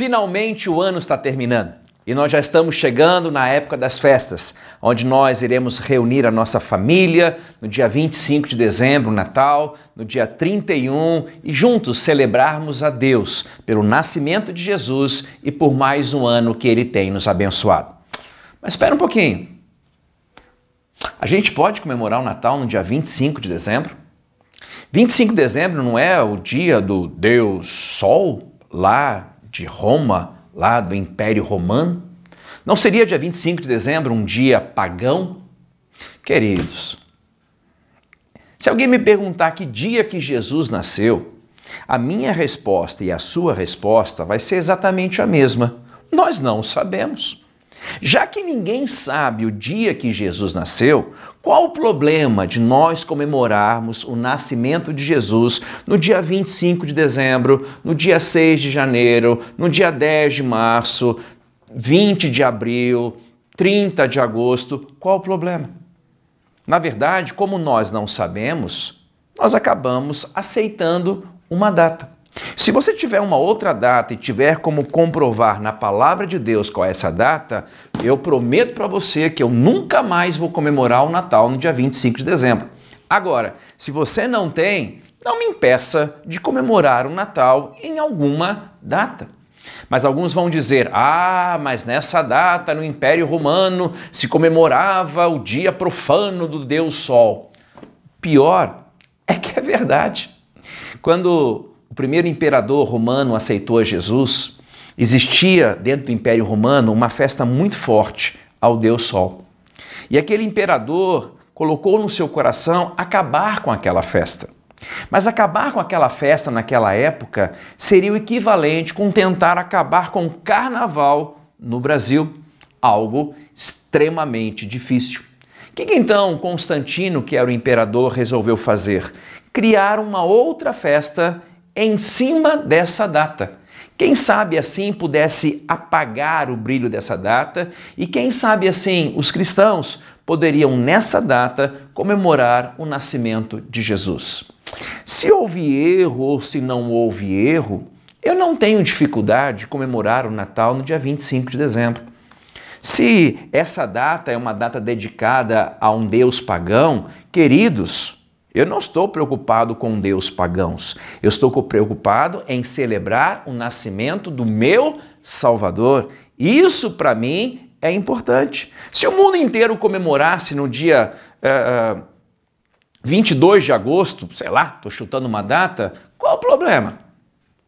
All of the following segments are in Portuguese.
Finalmente o ano está terminando e nós já estamos chegando na época das festas, onde nós iremos reunir a nossa família no dia 25 de dezembro, Natal, no dia 31 e juntos celebrarmos a Deus pelo nascimento de Jesus e por mais um ano que Ele tem nos abençoado. Mas espera um pouquinho. A gente pode comemorar o Natal no dia 25 de dezembro? 25 de dezembro não é o dia do Deus Sol, lá de Roma, lá do Império Romano? Não seria dia 25 de dezembro um dia pagão? Queridos, se alguém me perguntar que dia que Jesus nasceu, a minha resposta e a sua resposta vai ser exatamente a mesma. Nós não sabemos. Já que ninguém sabe o dia que Jesus nasceu, qual o problema de nós comemorarmos o nascimento de Jesus no dia 25 de dezembro, no dia 6 de janeiro, no dia 10 de março, 20 de abril, 30 de agosto? Qual o problema? Na verdade, como nós não sabemos, nós acabamos aceitando uma data. Se você tiver uma outra data e tiver como comprovar na palavra de Deus qual é essa data, eu prometo para você que eu nunca mais vou comemorar o Natal no dia 25 de dezembro. Agora, se você não tem, não me impeça de comemorar o Natal em alguma data. Mas alguns vão dizer, mas nessa data no Império Romano se comemorava o dia profano do Deus Sol. Pior é que é verdade. Quando o primeiro imperador romano aceitou a Jesus, existia dentro do Império Romano uma festa muito forte ao Deus Sol. E aquele imperador colocou no seu coração acabar com aquela festa. Mas acabar com aquela festa naquela época seria o equivalente com tentar acabar com o carnaval no Brasil, algo extremamente difícil. O que então Constantino, que era o imperador, resolveu fazer? Criar uma outra festa em cima dessa data. Quem sabe assim pudesse apagar o brilho dessa data e quem sabe assim os cristãos poderiam nessa data comemorar o nascimento de Jesus. Se houve erro ou se não houve erro, eu não tenho dificuldade de comemorar o Natal no dia 25 de dezembro. Se essa data é uma data dedicada a um deus pagão, queridos, eu não estou preocupado com deus pagãos. Eu estou preocupado em celebrar o nascimento do meu Salvador. Isso, para mim, é importante. Se o mundo inteiro comemorasse no dia 22 de agosto, sei lá, estou chutando uma data, qual o problema?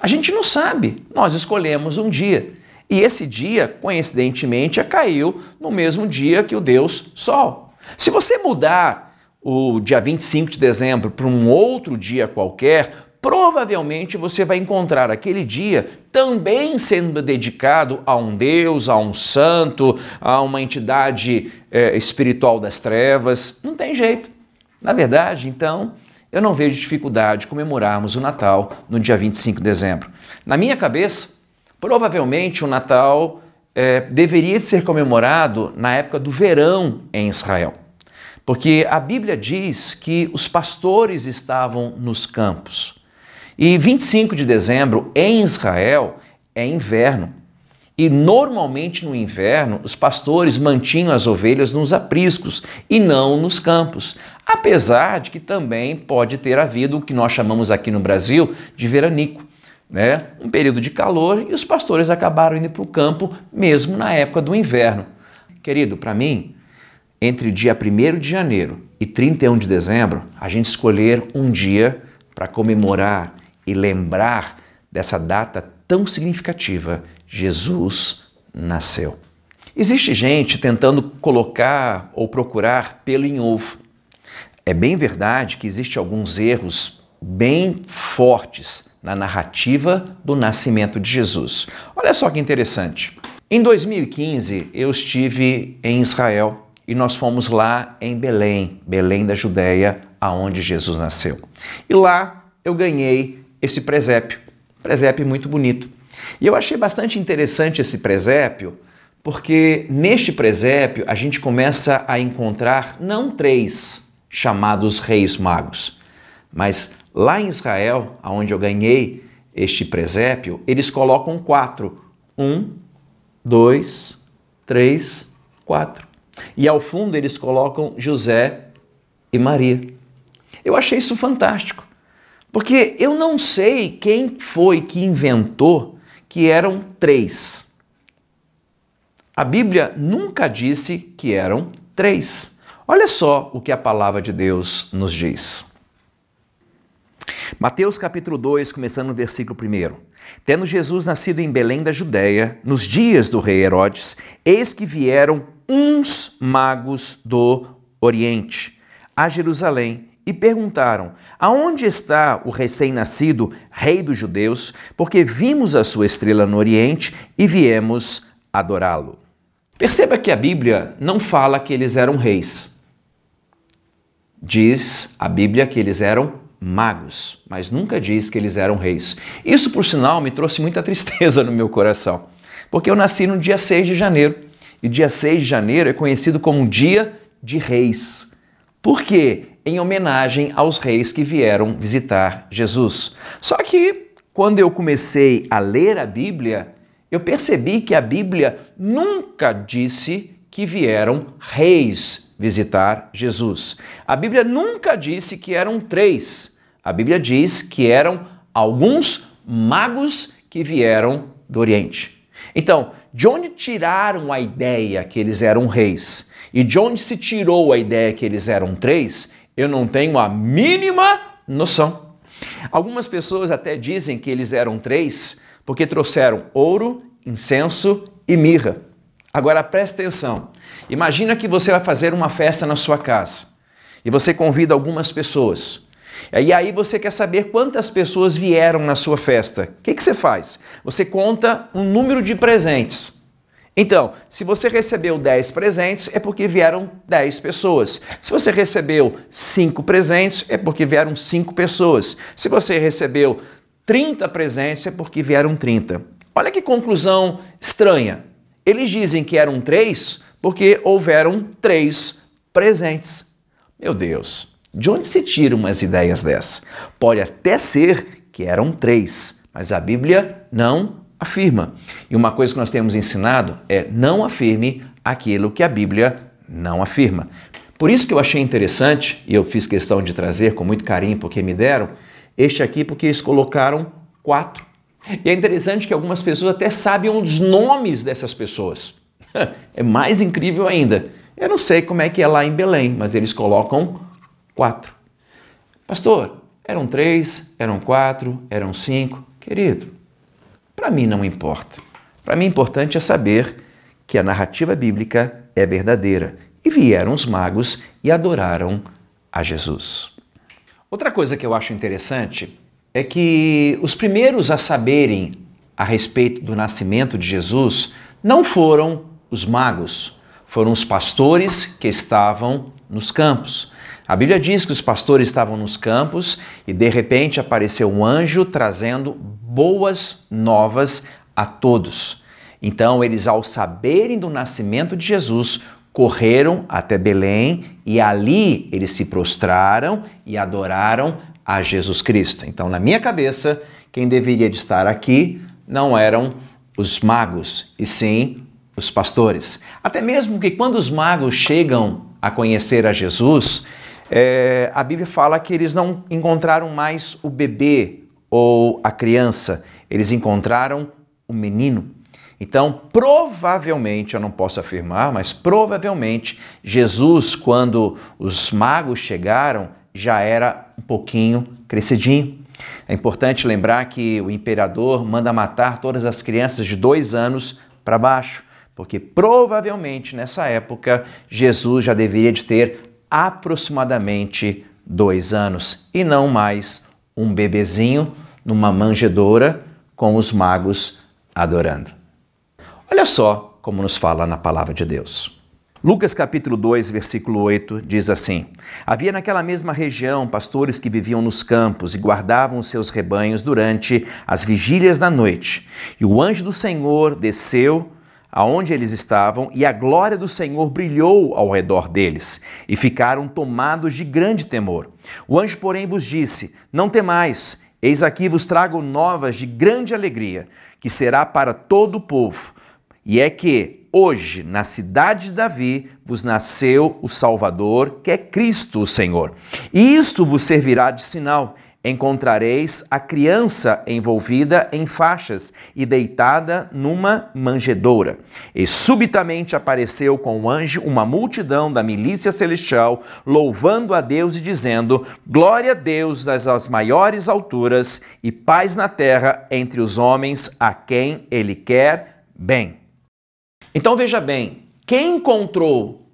A gente não sabe. Nós escolhemos um dia. E esse dia, coincidentemente, caiu no mesmo dia que o Deus Sol. Se você mudar o dia 25 de dezembro para um outro dia qualquer, provavelmente você vai encontrar aquele dia também sendo dedicado a um deus, a um santo, a uma entidade espiritual das trevas. Não tem jeito. Na verdade, então, eu não vejo dificuldade de comemorarmos o Natal no dia 25 de dezembro. Na minha cabeça, provavelmente o Natal deveria ser comemorado na época do verão em Israel. Porque a Bíblia diz que os pastores estavam nos campos. E 25 de dezembro em Israel é inverno. E normalmente no inverno os pastores mantinham as ovelhas nos apriscos e não nos campos. Apesar de que também pode ter havido o que nós chamamos aqui no Brasil de veranico, né? Um período de calor e os pastores acabaram indo para o campo mesmo na época do inverno. Querido, para mim, entre o dia 1º de janeiro e 31 de dezembro, a gente escolher um dia para comemorar e lembrar dessa data tão significativa, Jesus nasceu. Existe gente tentando colocar ou procurar pelo em ovo. É bem verdade que existem alguns erros bem fortes na narrativa do nascimento de Jesus. Olha só que interessante. Em 2015, eu estive em Israel e nós fomos lá em Belém, Belém da Judéia, aonde Jesus nasceu. E lá eu ganhei esse presépio muito bonito. E eu achei bastante interessante esse presépio, porque neste presépio a gente começa a encontrar não 3 chamados reis magos, mas lá em Israel, onde eu ganhei este presépio, eles colocam 4 1, 2, 3, 4. E ao fundo eles colocam José e Maria. Eu achei isso fantástico, porque eu não sei quem foi que inventou que eram 3. A Bíblia nunca disse que eram 3. Olha só o que a palavra de Deus nos diz. Mateus capítulo 2, começando no versículo 1. Tendo Jesus nascido em Belém da Judéia, nos dias do rei Herodes, eis que vieram uns magos do Oriente a Jerusalém e perguntaram: aonde está o recém-nascido rei dos judeus? Porque vimos a sua estrela no Oriente e viemos adorá-lo. Perceba que a Bíblia não fala que eles eram reis. Diz a Bíblia que eles eram magos, mas nunca diz que eles eram reis. Isso, por sinal, me trouxe muita tristeza no meu coração, porque eu nasci no dia 6 de janeiro, e dia 6 de janeiro é conhecido como Dia de Reis. Por quê? Em homenagem aos reis que vieram visitar Jesus. Só que, quando eu comecei a ler a Bíblia, eu percebi que a Bíblia nunca disse que vieram reis visitar Jesus. A Bíblia nunca disse que eram 3. A Bíblia diz que eram alguns magos que vieram do Oriente. Então, de onde tiraram a ideia que eles eram reis? E de onde se tirou a ideia que eles eram 3? Eu não tenho a mínima noção. Algumas pessoas até dizem que eles eram 3 porque trouxeram ouro, incenso e mirra. Agora presta atenção. Imagina que você vai fazer uma festa na sua casa e você convida algumas pessoas. E aí você quer saber quantas pessoas vieram na sua festa. O que você faz? Você conta um número de presentes. Então, se você recebeu 10 presentes, é porque vieram 10 pessoas. Se você recebeu 5 presentes, é porque vieram 5 pessoas. Se você recebeu 30 presentes, é porque vieram 30. Olha que conclusão estranha. Eles dizem que eram 3 porque houveram 3 presentes. Meu Deus, de onde se tiram umas ideias dessas? Pode até ser que eram 3, mas a Bíblia não afirma. E uma coisa que nós temos ensinado é: não afirme aquilo que a Bíblia não afirma. Por isso que eu achei interessante, e eu fiz questão de trazer com muito carinho porque me deram, este aqui porque eles colocaram 4. E é interessante que algumas pessoas até sabem os nomes dessas pessoas. É mais incrível ainda. Eu não sei como é que é lá em Belém, mas eles colocam 4. Pastor, eram 3, eram 4, eram 5. Querido, para mim não importa. Para mim, importante é saber que a narrativa bíblica é verdadeira. E vieram os magos e adoraram a Jesus. Outra coisa que eu acho interessante é que os primeiros a saberem a respeito do nascimento de Jesus não foram os magos, foram os pastores que estavam nos campos. A Bíblia diz que os pastores estavam nos campos e de repente apareceu um anjo trazendo boas novas a todos. Então eles, ao saberem do nascimento de Jesus, correram até Belém e ali eles se prostraram e adoraram a Jesus Cristo. Então, na minha cabeça, quem deveria de estar aqui não eram os magos, e sim os pastores. Até mesmo que quando os magos chegam a conhecer a Jesus, a Bíblia fala que eles não encontraram mais o bebê ou a criança, eles encontraram o menino. Então, provavelmente, eu não posso afirmar, mas provavelmente Jesus, quando os magos chegaram, já era um pouquinho crescidinho. É importante lembrar que o imperador manda matar todas as crianças de 2 anos para baixo, porque provavelmente nessa época Jesus já deveria de ter aproximadamente 2 anos e não mais um bebezinho numa manjedoura com os magos adorando. Olha só como nos fala na palavra de Deus. Lucas capítulo 2, versículo 8 diz assim: havia naquela mesma região pastores que viviam nos campos e guardavam os seus rebanhos durante as vigílias da noite. E o anjo do Senhor desceu aonde eles estavam, e a glória do Senhor brilhou ao redor deles, e ficaram tomados de grande temor. O anjo, porém, vos disse: não temais, eis aqui vos trago novas de grande alegria, que será para todo o povo, e é que hoje, na cidade de Davi, vos nasceu o Salvador, que é Cristo o Senhor. E isto vos servirá de sinal: encontrareis a criança envolvida em faixas e deitada numa manjedoura. E subitamente apareceu com o anjo uma multidão da milícia celestial, louvando a Deus e dizendo: glória a Deus nas maiores alturas e paz na terra entre os homens a quem Ele quer bem. Então veja bem, quem encontrou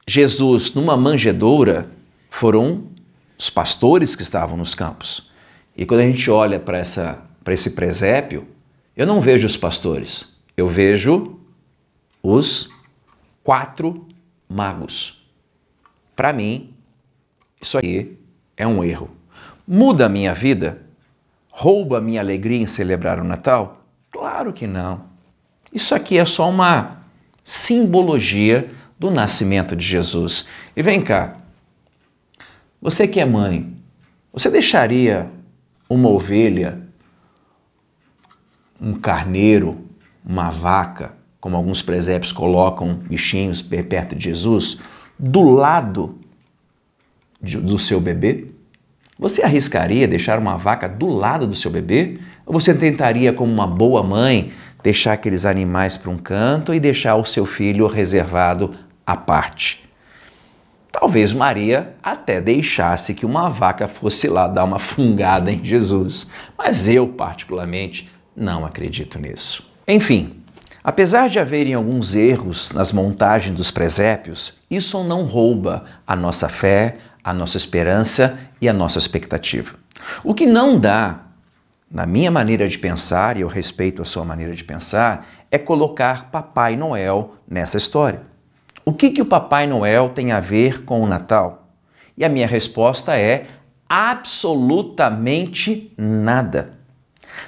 Jesus numa manjedoura foram os pastores que estavam nos campos. E quando a gente olha para esse presépio, eu não vejo os pastores, eu vejo os 4 magos. Para mim, isso aqui é um erro. Muda a minha vida? Rouba a minha alegria em celebrar o Natal? Claro que não. Isso aqui é só uma simbologia do nascimento de Jesus. E vem cá, você que é mãe, você deixaria uma ovelha, um carneiro, uma vaca, como alguns presépios colocam bichinhos perto de Jesus, do lado do seu bebê? Você arriscaria deixar uma vaca do lado do seu bebê? Ou você tentaria, como uma boa mãe, deixar aqueles animais para um canto e deixar o seu filho reservado à parte? Talvez Maria até deixasse que uma vaca fosse lá dar uma fungada em Jesus, mas eu, particularmente, não acredito nisso. Enfim, apesar de haverem alguns erros nas montagens dos presépios, isso não rouba a nossa fé, a nossa esperança e a nossa expectativa. O que não dá, na minha maneira de pensar, e eu respeito a sua maneira de pensar, é colocar Papai Noel nessa história. O que o Papai Noel tem a ver com o Natal? E a minha resposta é absolutamente nada.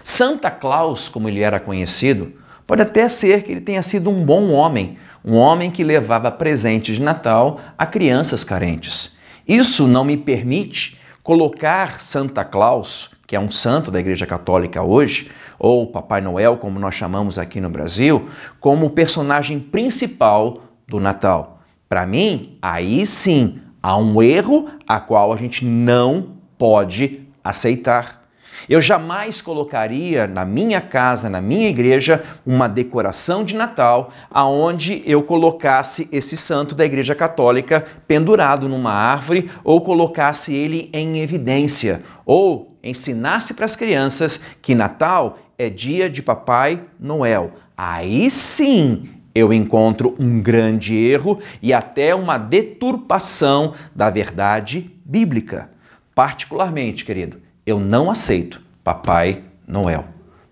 Santa Claus, como ele era conhecido, pode até ser que ele tenha sido um bom homem, um homem que levava presentes de Natal a crianças carentes. Isso não me permite colocar Santa Claus, que é um santo da Igreja Católica hoje, ou Papai Noel, como nós chamamos aqui no Brasil, como o personagem principal do Natal. Para mim, aí sim, há um erro a qual a gente não pode aceitar. Eu jamais colocaria na minha casa, na minha igreja, uma decoração de Natal aonde eu colocasse esse santo da Igreja Católica pendurado numa árvore ou colocasse ele em evidência ou ensinasse para as crianças que Natal é dia de Papai Noel. Aí sim eu encontro um grande erro e até uma deturpação da verdade bíblica. Particularmente, querido, eu não aceito Papai Noel.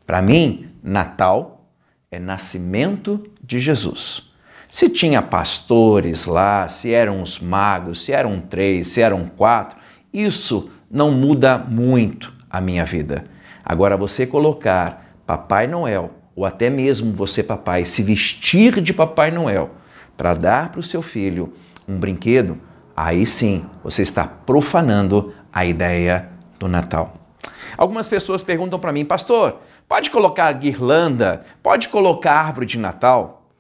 Para mim, Natal é nascimento de Jesus. Se tinha pastores lá, se eram os magos, se eram 3, se eram 4, isso não muda muito a minha vida. Agora, você colocar Papai Noel, ou até mesmo você, papai, se vestir de Papai Noel para dar para o seu filho um brinquedo, aí sim você está profanando a ideia do Natal. Algumas pessoas perguntam para mim: pastor, pode colocar guirlanda? Pode colocar árvore de Natal?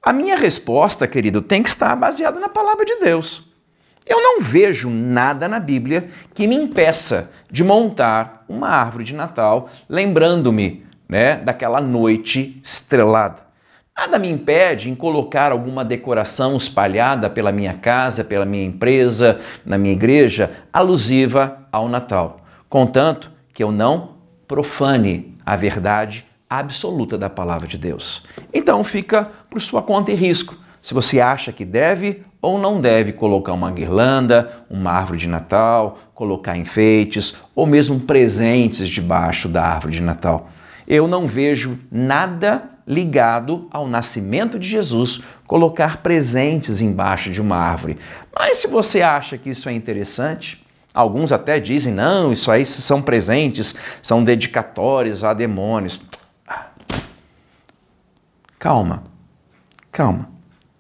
A minha resposta, querido, tem que estar baseada na palavra de Deus. Eu não vejo nada na Bíblia que me impeça de montar uma árvore de Natal, lembrando-me, daquela noite estrelada. Nada me impede em colocar alguma decoração espalhada pela minha casa, pela minha empresa, na minha igreja, alusiva ao Natal. Contanto que eu não profane a verdade absoluta da palavra de Deus. Então fica por sua conta e risco. Se você acha que deve ou não deve colocar uma guirlanda, uma árvore de Natal, colocar enfeites ou mesmo presentes debaixo da árvore de Natal. Eu não vejo nada ligado ao nascimento de Jesus colocar presentes embaixo de uma árvore. Mas se você acha que isso é interessante, alguns até dizem: não, isso aí são presentes, são dedicatórios a demônios. Calma, calma.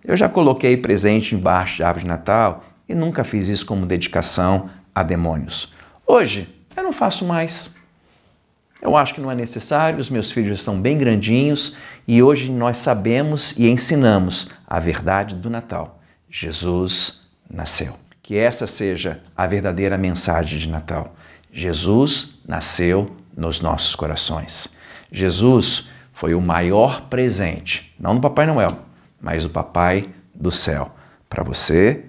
Eu já coloquei presente embaixo de árvore de Natal e nunca fiz isso como dedicação a demônios. Hoje, eu não faço mais. Eu acho que não é necessário, os meus filhos estão bem grandinhos e hoje nós sabemos e ensinamos a verdade do Natal. Jesus nasceu. Que essa seja a verdadeira mensagem de Natal. Jesus nasceu nos nossos corações. Jesus foi o maior presente, não do Papai Noel, mas do Papai do céu, para você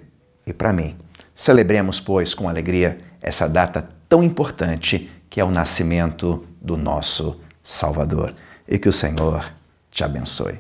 e para mim. Celebremos, pois, com alegria essa data tão importante que é o nascimento do nosso Salvador. E que o Senhor te abençoe.